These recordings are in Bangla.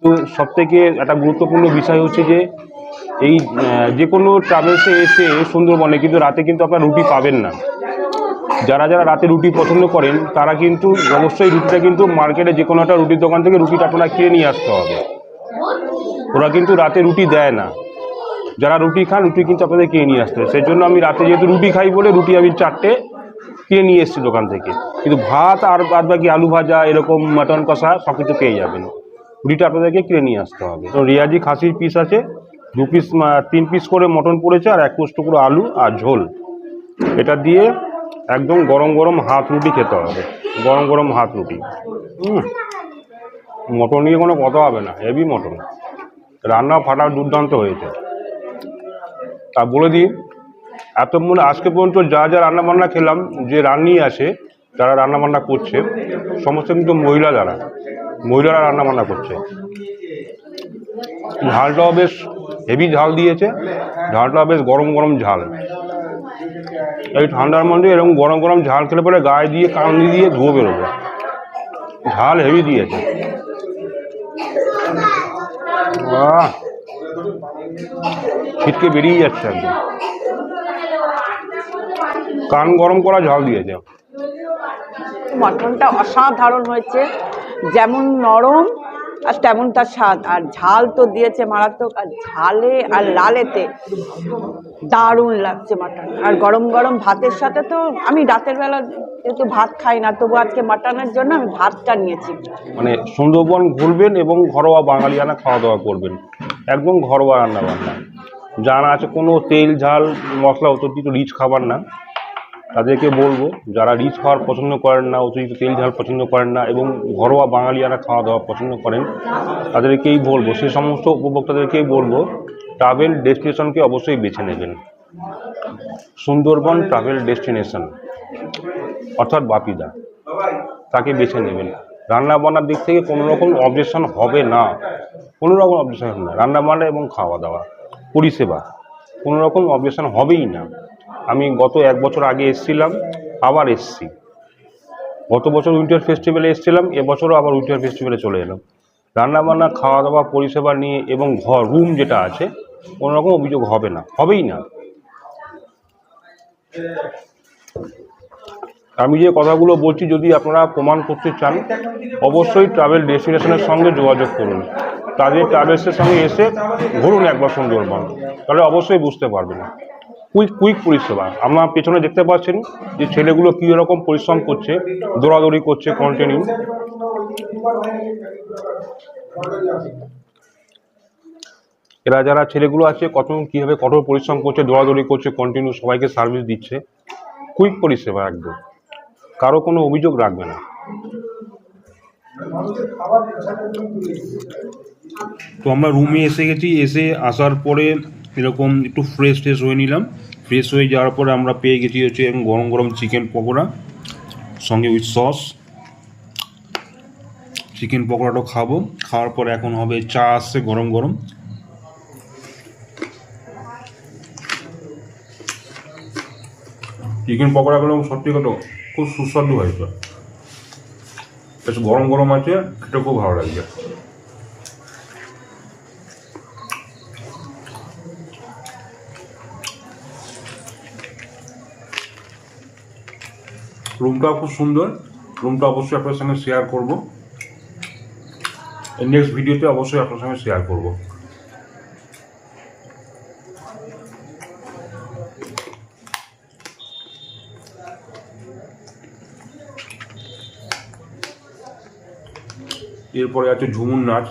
তো সবথেকে একটা গুরুত্বপূর্ণ বিষয় হচ্ছে যে এই যে কোনো ট্রাভেলসে এসে সুন্দরবনে কিন্তু রাতে কিন্তু আপনারা রুটি পাবেন না। যারা যারা রাতে রুটি পছন্দ করেন তারা কিন্তু অবশ্যই রুটিটা কিন্তু মার্কেটে যে কোনো একটা রুটির দোকান থেকে রুটিটা আপনারা কিনে নিয়ে আসতে হবে। ওরা কিন্তু রাতে রুটি দেয় না। যারা রুটি খান রুটি কিন্তু আপনাদের কিনে নিয়ে আসতে হবে। সেই জন্য আমি রাতে যেহেতু রুটি খাই বলে রুটি আমি 4টে কিনে নিয়ে এসেছি দোকান থেকে, কিন্তু ভাত আর বাদ বাকি আলু ভাজা এরকম মাটন কষা সব কিছু পেয়ে যাবেন। রুটিটা আপনাদেরকে কিনে নিয়ে আসতে হবে। তো রিয়াজি খাসির পিস আছে 2 পিস, 3 পিস করে মটন পড়েছে আর 1 পোস্ট করে আলু আর ঝোল। এটা দিয়ে একদম গরম গরম হাত রুটি খেতে হবে, গরম গরম হাত রুটি। মটন নিয়ে কোনো কথা হবে না, হেভি মটন, রান্না ফাটা দুর্দান্ত হয়েছে। তা বলে দিই, এত আজকে পর্যন্ত যা যা রান্নাবান্না খেলাম, যে রান্নি আছে যারা রান্নাবান্না করছে সমস্ত কিন্তু মহিলারা রান্নাবান্না করছে। ঝালটাও বেশ হেভি ঝাল দিয়েছে, ঝালটাও বেশ গরম গরম ঝাল। এই ঠান্ডার মধ্যে এরকম গরম গরম ঝাল খেলে পরে গায়ে দিয়ে কান্দি দিয়ে ধুয়ে বেরোবে। ঝাল হেভি দিয়েছে, ছিটকে বেরিয়ে যাচ্ছে একদম, কান গরম করা ঝাল দিয়েছে। মটনটা অসাধারণ হয়েছে, যেমন নরম আর তেমন তার স্বাদ, আর ঝাল তো দিয়েছে মারাত্মক, আর ঝালে আর লালেতে দারুণ লাগছে মাটন। আর গরম গরম ভাতের সাথে তো আমি রাতের বেলা যেহেতু ভাত খাই না, তবু আজকে মাটনের জন্য আমি ভাতটা নিয়েছি। মানে সুন্দরবন ঘুরবেন এবং ঘরোয়া বাঙালিয়ানা খাওয়া দাওয়া করবেন, একদম ঘরোয়া রান্না বান্না। যারা আছে কোনো তেল ঝাল মশলা অতিরিক্ত রিচ খাবার না, তাদেরকে বলবো যারা রিচ খাওয়ার পছন্দ করেন না, অতিরিক্ত তেল ঝাল পছন্দ করেন না এবং ঘরোয়া বাঙালিয়ানা খাওয়া দাওয়া পছন্দ করেন, তাদেরকেই বলবো, সে সমস্ত উপভোক্তাদেরকেই বলবো ট্রাভেল ডেস্টিনেশনকে অবশ্যই বেছে নেবেন। সুন্দরবন ট্রাভেল ডেস্টিনেশন অর্থাৎ বাপিদা, তাকে বেছে নেবেন। রান্নাবান্নার দিক থেকে কোনো রকম অবজেকশন হবে না, কোনো রকম অবজেকশন হবে না। রান্নাবান্না এবং খাওয়া দাওয়া পরিষেবা কোনো রকম অবজেকশন হবেই না। আমি গত 1 বছর আগে এসেছিলাম, আবার এসছি। গত বছর উইন্টার ফেস্টিভ্যালে এসেছিলাম, এবছরও আবার উইন্টার ফেস্টিভ্যালে চলে এলাম। রান্নাবান্না খাওয়া দাওয়া পরিষেবা নিয়ে এবং ঘর রুম যেটা আছে কোনো রকম অভিযোগ হবে না, হবেই না। আমি যে কথাগুলো বলছি যদি আপনারা প্রমাণ করতে চান, অবশ্যই ট্রাভেল ডেস্টিনেশনের সঙ্গে যোগাযোগ করুন। তাদের ট্রাভেলসের সঙ্গে এসে ঘুরুন একবার সুন্দরবন, তাহলে অবশ্যই বুঝতে পারবেন। কুইক পরিষেবা। আপনার পেছনে দেখতে পাচ্ছেন যে ছেলেগুলো কী রকম পরিশ্রম করছে, দৌড়াদৌড়ি করছে কন্টিনিউ। এরা যারা ছেলেগুলো আছে কীভাবে কঠোর পরিশ্রম করছে, দৌড়াদৌড়ি করছে কন্টিনিউ, সবাইকে সার্ভিস দিচ্ছে। কুইক পরিষেবা একদম, কারো কোনো অভিযোগ রাখবে না। তো আমরা রুমে এসে গেছি, আসার পরে এরকম একটু ফ্রেশ হয়ে নিলাম। ফ্রেশ হয়ে যাওয়ার পরে আমরা পেয়ে গেছি হচ্ছে গরম গরম চিকেন পকোড়া সঙ্গে উইথ সস। চিকেন পকোড়াটাও খাবো, খাওয়ার পরে এখন হবে চা আসছে গরম গরম। চিকেন পকোড়াগুলো সত্যি কথা খুব সুস্বাদু হয়েছে, বেশ গরম গরম আছে, খেতে খুব ভালো লাগছে। রুমটাও খুব সুন্দর, রুমটা অবশ্যই আপনার সঙ্গে শেয়ার করবো, নেক্সট ভিডিওতে অবশ্যই আপনার সঙ্গে শেয়ার করব। এরপরে আছে ঝুমুর নাচ।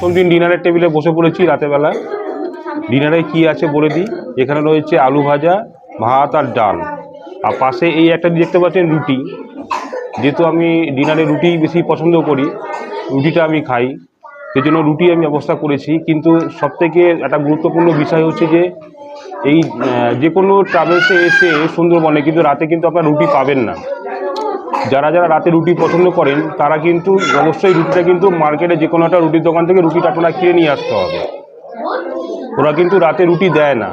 প্রথম দিন ডিনারের টেবিলে বসে পড়েছি রাতেরবেলা। ডিনারে কি আছে বলে দিই, এখানে রয়েছে আলু ভাজা, ভাত আর ডাল, আর পাশে এই একটা দেখতে পাচ্ছেন রুটি। যেহেতু আমি ডিনারে রুটি বেশি পছন্দ করি, রুটিটা আমি খাই, সেই জন্য রুটি আমি ব্যবস্থা করেছি। কিন্তু সবথেকে একটা গুরুত্বপূর্ণ বিষয় হচ্ছে যে এই যে কোনো ট্রাভেলসে এসে সুন্দরবনে কিন্তু রাতে কিন্তু আপনারা রুটি পাবেন না। যারা যারা রাতে রুটি পছন্দ করেন তারা কিন্তু অবশ্যই রুটিটা কিন্তু মার্কেটে যে কোনো একটা রুটির দোকান থেকে রুটিটা আপনারা কিনে নিয়ে আসতে হবে। ওরা কিন্তু রাতে রুটি দেয় না।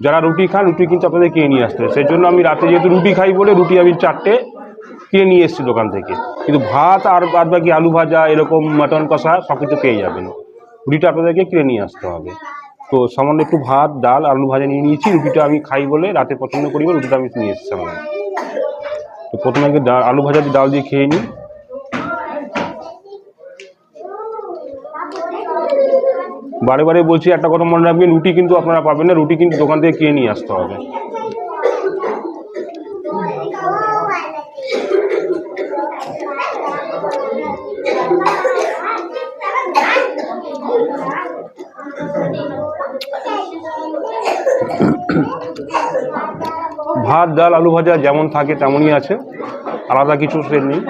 যারা রুটি খান রুটি কিন্তু আপনাদের কিনে নিয়ে আসতে হবে। সেই জন্য আমি রাতে যেহেতু রুটি খাই বলে রুটি আমি 4টে কিনে নিয়ে এসেছি দোকান থেকে, কিন্তু ভাত আর বাদ বাকি আলু ভাজা এরকম মাটন কষা সব কিছু পেয়ে যাবেন। রুটিটা আপনাদেরকে কিনে নিয়ে আসতে হবে। তো সামান্য একটু ভাত ডাল আলু ভাজা নিয়ে নিয়েছি, রুটিটা আমি খাই বলে রাতে পছন্দ করি বলে রুটিটা আমি নিয়ে এসেছি সামনে। তো প্রথমে আগে আলু ভাজা দিয়ে ডাল দিয়ে খেয়ে নিই। বারে বারে বলছি একটা কথা মনে রাখবেন, রুটি কিন্তু আপনারা পাবেন না, রুটি কিন্তু দোকান থেকে কিনে নিয়ে আসতে হবে। ভাত ডাল আলু ভাজা যেমন থাকে তেমনই আছে, আলাদা কিছু সে নেই।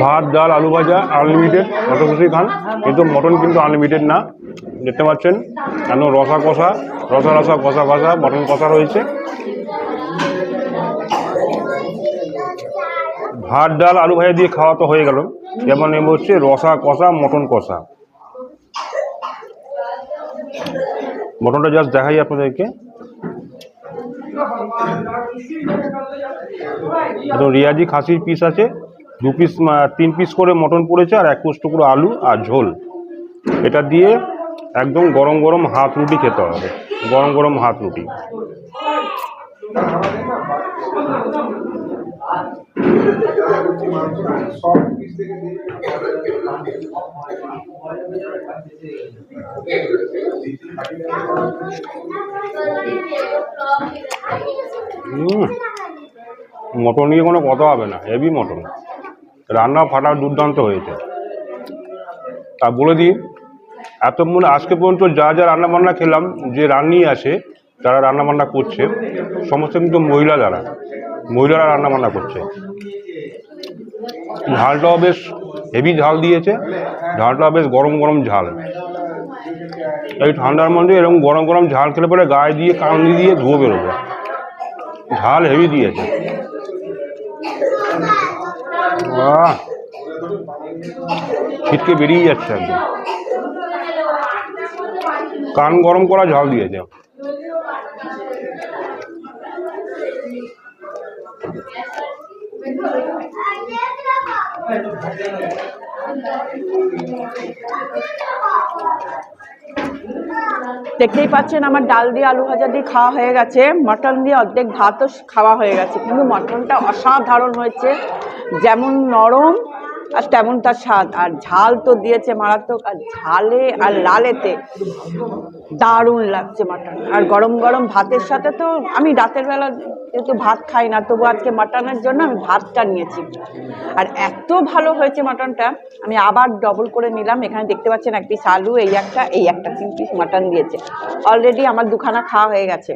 ভাত ডাল আলু ভাজা আনলিমিটেড, যত খুশি খান, কিন্তু মটন কিন্তু আনলিমিটেড না। দেখতে পাচ্ছেন কেন রসা কষা কষা কষা মটন কষা রয়েছে। ভাত ডাল আলু ভাজা দিয়ে খাওয়া তো হয়ে গেল, যেমন এবার হচ্ছে রসা কষা মটন কষা। মটনটা জাস্ট দেখাই আপনাদেরকে। রিয়াজি খাসির পিস আছে, 2 পিস 3 পিস করে মটন পড়েছে, আর 1 টুকরো আলু আর ঝোল। এটা দিয়ে একদম গরম গরম হাত রুটি খেতে হবে, গরম গরম হাত রুটি। মটন নিয়ে কোনো কথা হবে না, হেভি মটন, রান্না ফাটা দুর্দান্ত হয়েছে। তা বলে দিই, এত মনে আজকে পর্যন্ত যা যা রান্নাবান্না খেলাম, যে রান্নি আছে যারা রান্নাবান্না করছে সমস্ত কিন্তু মহিলারা রান্নাবান্না করছে। ঝালটাও বেশ হেভি ঝাল দিয়েছে, ঝালটাও বেশ গরম গরম ঝাল। এই ঠান্ডার মধ্যে এরকম গরম গরম ঝাল খেলে পরে গায়ে দিয়ে কান্দি দিয়ে ধুয়ে বেরোবে, ঝাল হেভি দিয়েছে। ছিটকে বেরিয়ে যাচ্ছে একদম, কান গরম করা ঝাল দিয়েছে। দেখতেই পাচ্ছেন আমার ডাল দিয়ে আলু ভাজা দিয়ে খাওয়া হয়ে গেছে, মটন দিয়ে অর্ধেক ভাতও খাওয়া হয়ে গেছে, কিন্তু মটনটা অসাধারণ হয়েছে, যেমন নরম আর তেমন তার স্বাদ। আর ঝাল তো দিয়েছে মারাত্মক, আর ঝালে আর লালেতে দারুণ লাগছে মাটন। আর গরম গরম ভাতের সাথে, তো আমি রাতের বেলা যেহেতু ভাত খাই না, তবু আজকে মাটনের জন্য আমি ভাতটা নিয়েছি। আর এত ভালো হয়েছে মাটনটা, আমি আবার ডবল করে নিলাম। এখানে দেখতে পাচ্ছেন 1 পিস আলু, এই একটা 3 পিস মাটন দিয়েছে। অলরেডি আমার 2খানা খাওয়া হয়ে গেছে।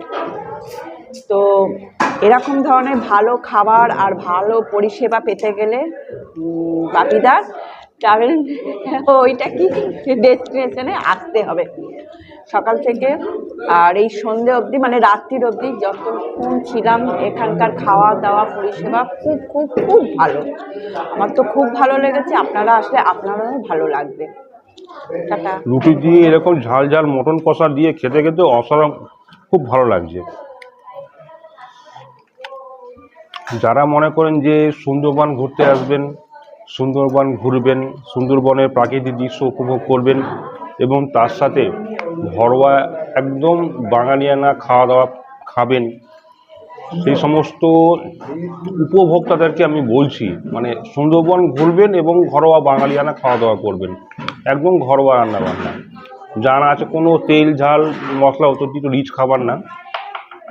তো এরকম ধরনের ভালো খাবার আর ভালো পরিষেবা পেতে গেলে বাপিদা ট্রাভেল ওইটা কি ডেস্টিনেশনে আসতে হবে সকাল থেকে। আর এই সন্ধে অবধি মানে রাত্রির অবধি যতক্ষণ ছিলাম, এখানকার খাওয়া দাওয়া পরিষেবা খুব খুব খুব ভালো। আমার তো খুব ভালো লেগেছে, আপনারা আসলে আপনারাও ভালো লাগবে। টাটা। রুটি দিয়ে এরকম ঝাল ঝাল মটন কষা দিয়ে খেতে খেতে অসাধারণ, খুব ভালো লাগছে। যারা মনে করেন যে সুন্দরবন ঘুরতে আসবেন, সুন্দরবন ঘুরবেন, সুন্দরবনের প্রাকৃতিক দৃশ্য উপভোগ করবেন, এবং তার সাথে ঘরোয়া একদম বাঙালিয়ানা খাওয়া দাওয়া খাবেন, সেই সমস্ত উপভোক্তাদেরকে আমি বলছি, মানে সুন্দরবন ঘুরবেন এবং ঘরোয়া বাঙালিয়ানা খাওয়া দাওয়া করবেন, একদম ঘরোয়া রান্নাবান্না। জানা আছে কোনো তেল ঝাল মশলা অতিরিক্ত রিচ খাবার না,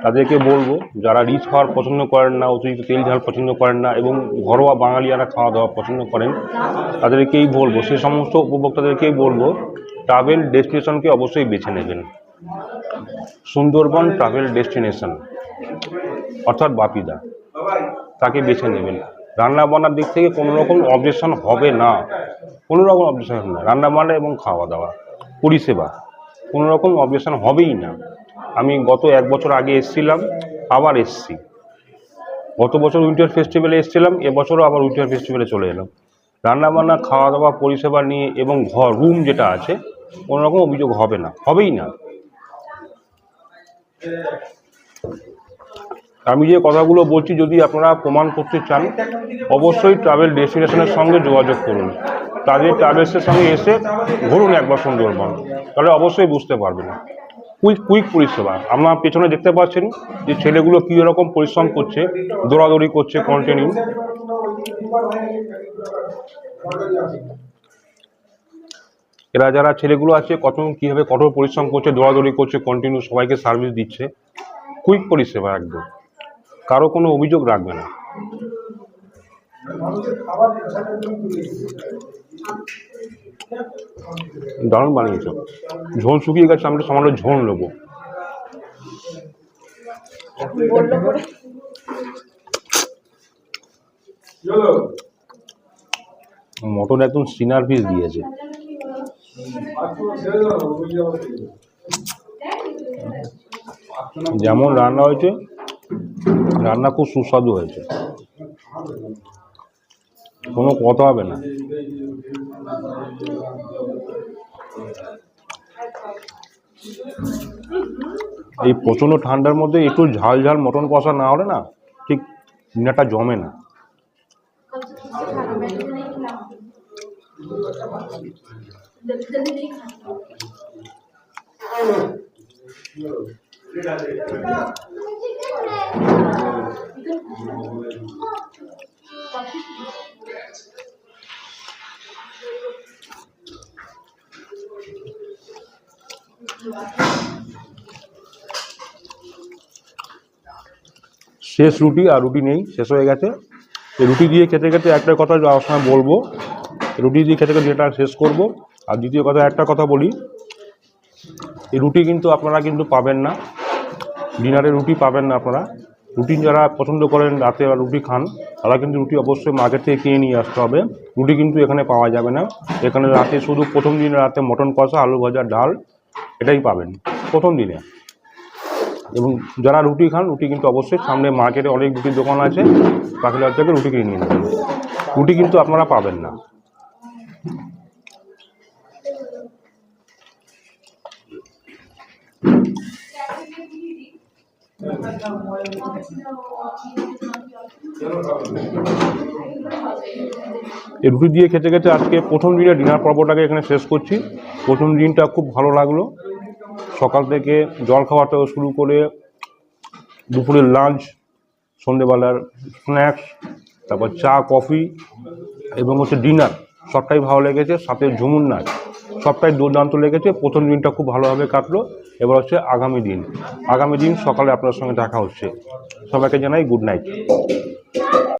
তাদেরকে বলবো যারা রিচ খাওয়ার পছন্দ করেন না, অতিরিক্ত তেল ঝাল পছন্দ করেন না এবং ঘরোয়া বাঙালিয়ানা খাওয়া দাওয়া পছন্দ করেন, তাদেরকেই বলবো, সে সমস্ত উপভোক্তাদেরকেই বলবো ট্রাভেল ডেস্টিনেশনকে অবশ্যই বেছে নেবেন। সুন্দরবন ট্রাভেল ডেস্টিনেশন অর্থাৎ বাপিদা, তাকে বেছে নেবেন। রান্না বান্নার দিক থেকে কোনো রকম অবজেকশন হবে না, কোনো রকম অবজেকশন হবে না। রান্না বান্না এবং খাওয়া দাওয়া পরিষেবা কোনো রকম অবজেকশন হবেই না। আমি গত 1 বছর আগে এসেছিলাম, আবার এসছি। গত বছর উইন্টার ফেস্টিভ্যালে এসেছিলাম, এবছরও আবার উইন্টার ফেস্টিভ্যালে চলে এলাম। রান্নাবান্না খাওয়া দাওয়া পরিষেবা নিয়ে এবং ঘর রুম যেটা আছে কোনো রকম অভিযোগ হবে না, হবেই না। আমি যে কথাগুলো বলছি যদি আপনারা প্রমাণ করতে চান, অবশ্যই ট্রাভেল ডেস্টিনেশনের সঙ্গে যোগাযোগ করুন। তাদের ট্রাভেলসের সঙ্গে এসে ঘুরুন একবার সুন্দরবন, তাহলে অবশ্যই বুঝতে পারবেন। কুইক পরিষেবা। আপনার পেছনে দেখতে পাচ্ছেন যে ছেলেগুলো কী রকম পরিশ্রম করছে, দৌড়াদৌড়ি করছে কন্টিনিউ। এরা যারা ছেলেগুলো আছে কীভাবে কঠোর পরিশ্রম করছে, দৌড়াদৌড়ি করছে কন্টিনিউ, সবাইকে সার্ভিস দিচ্ছে। কুইক পরিষেবা একদম, কারো কোনো অভিযোগ রাখবে না। দারুণ বানিয়েছ। ঝোল শুকিয়ে গেছে, আমরা সামান্য ঝোল নেবো। মটন একদম সিনার পিস দিয়েছে। যেমন রান্না হয়েছে, রান্না খুব সুস্বাদু হয়েছে, কোনো কথা হবে না। এই প্রচণ্ড ঠান্ডার মধ্যে একটু ঝাল ঝাল মটন কষা না হলে না ঠিক ডিনারটা জমে না। শেষ রুটি, আর রুটি নেই, শেষ হয়ে গেছে। এই রুটি দিয়ে খেতে খেতে একটা কথা যাওয়ার সময় বলবো, রুটি দিয়ে খেতে খেতে এটা শেষ করব। আর দ্বিতীয় কথা, একটা কথা বলি, এই রুটি কিন্তু আপনারা কিন্তু পাবেন না, ডিনারে রুটি পাবেন না আপনারা। রুটি যারা পছন্দ করেন রাতে রুটি খান, তারা কিন্তু রুটি অবশ্যই মার্কেট থেকে কিনে নিয়ে আসতে হবে। রুটি কিন্তু এখানে পাওয়া যাবে না। এখানে রাতে শুধু প্রথম দিনে রাতে মটন কষা, আলু ভাজা, ডাল এটাই পাবেন প্রথম দিনে। এবং যারা রুটি খান, রুটি কিন্তু অবশ্যই সামনে মার্কেটে অনেক রুটির দোকান আছে, কাকিলার থেকে রুটি কিনে নিয়ে নেবেন। রুটি কিন্তু আপনারা পাবেন না। এই রুটি দিয়ে খেতে খেতে আজকে প্রথম দিনের ডিনার পর্বটাকে এখানে শেষ করছি। প্রথম দিনটা খুব ভালো লাগলো। সকাল থেকে জল খাওয়াটা শুরু করে দুপুরের লাঞ্চ, সন্ধ্যেবেলার স্ন্যাক্স, তারপর চা কফি এবং ডিনার, সবটাই ভালো লেগেছে। সাথে ঝুমুর নাচ, সবটাই দুর্দান্ত লেগেছে। প্রথম দিনটা খুব ভালোভাবে কাটলো। এবার হচ্ছে আগামী দিন সকালে আপনার সঙ্গে দেখা হচ্ছে। সবাইকে জানাই গুড নাইট।